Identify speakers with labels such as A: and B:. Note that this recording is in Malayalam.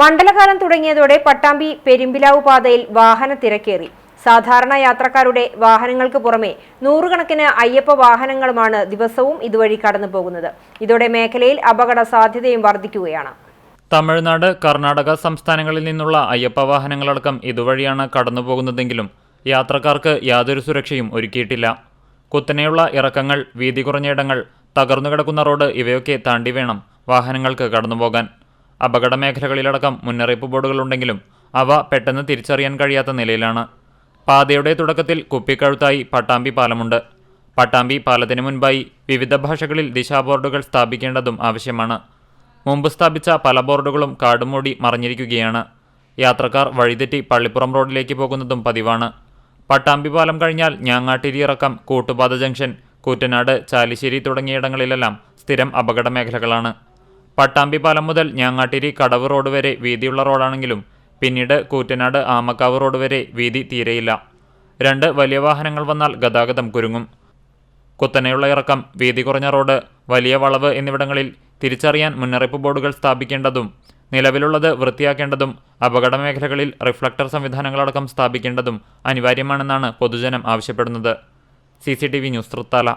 A: മണ്ഡലകാലം തുടങ്ങിയതോടെ പട്ടാമ്പി പെരുമ്പിലാവ് പാതയിൽ വാഹന തിരക്കേറി. സാധാരണ യാത്രക്കാരുടെ വാഹനങ്ങൾക്ക് പുറമെ നൂറുകണക്കിന് അയ്യപ്പ വാഹനങ്ങളുമാണ് ദിവസവും ഇതുവഴി കടന്നു പോകുന്നത്. ഇതോടെ മേഖലയിൽ അപകട സാധ്യതയും വർദ്ധിക്കുകയാണ്.
B: തമിഴ്നാട്, കർണാടക സംസ്ഥാനങ്ങളിൽ നിന്നുള്ള അയ്യപ്പ വാഹനങ്ങളടക്കം ഇതുവഴിയാണ് കടന്നുപോകുന്നതെങ്കിലും യാത്രക്കാർക്ക് യാതൊരു സുരക്ഷയും ഒരുക്കിയിട്ടില്ല. കുത്തനെയുള്ള ഇറക്കങ്ങൾ, വീതി കുറഞ്ഞയിടങ്ങൾ, തകർന്നുകിടക്കുന്ന റോഡ് ഇവയൊക്കെ താണ്ടി വേണം വാഹനങ്ങൾക്ക് കടന്നുപോകാൻ. അപകട മേഖലകളിലടക്കം മുന്നറിയിപ്പ് ബോർഡുകളുണ്ടെങ്കിലും അവ പെട്ടെന്ന് തിരിച്ചറിയാൻ കഴിയാത്ത നിലയിലാണ്. പാതയുടെ തുടക്കത്തിൽ കുപ്പിക്കഴുത്തായി പട്ടാമ്പി പാലമുണ്ട്. പട്ടാമ്പി പാലത്തിന് മുൻപായി വിവിധ ഭാഷകളിൽ ദിശാബോർഡുകൾ സ്ഥാപിക്കേണ്ടതും ആവശ്യമാണ്. മുമ്പ് സ്ഥാപിച്ച പല ബോർഡുകളും കാടുമൂടി മറഞ്ഞിരിക്കുകയാണ്. യാത്രക്കാർ വഴിതെറ്റി പള്ളിപ്പുറം റോഡിലേക്ക് പോകുന്നതും പതിവാണ്. പട്ടാമ്പി പാലം കഴിഞ്ഞാൽ ഞാങ്ങാട്ടിരി ഇറക്കം, കൂട്ടുപാത ജംഗ്ഷൻ, കൂറ്റനാട്, ചാലിശ്ശേരി തുടങ്ങിയിടങ്ങളിലെല്ലാം സ്ഥിരം അപകട മേഖലകളാണ്. പട്ടാമ്പി പാലം മുതൽ ഞാങ്ങാട്ടിരി കടവ് റോഡ് വരെ വീതിയുള്ള റോഡാണെങ്കിലും പിന്നീട് കൂറ്റനാട് ആമക്കാവ് റോഡ് വരെ വീതി തീരെയില്ല. രണ്ട് വലിയ വാഹനങ്ങൾ വന്നാൽ ഗതാഗതം കുരുങ്ങും. കുത്തനെയുള്ള ഇറക്കം, വീതി കുറഞ്ഞ റോഡ്, വലിയ വളവ് എന്നിവിടങ്ങളിൽ തിരിച്ചറിയാൻ മുന്നറിയിപ്പ് ബോർഡുകൾ സ്ഥാപിക്കേണ്ടതും നിലവിലുള്ളത് വൃത്തിയാക്കേണ്ടതും അപകട മേഖലകളിൽ റിഫ്ലക്ടർ സംവിധാനങ്ങളടക്കം സ്ഥാപിക്കേണ്ടതും അനിവാര്യമാണെന്നാണ് പൊതുജനം ആവശ്യപ്പെടുന്നത്. CCTV news Thrithala.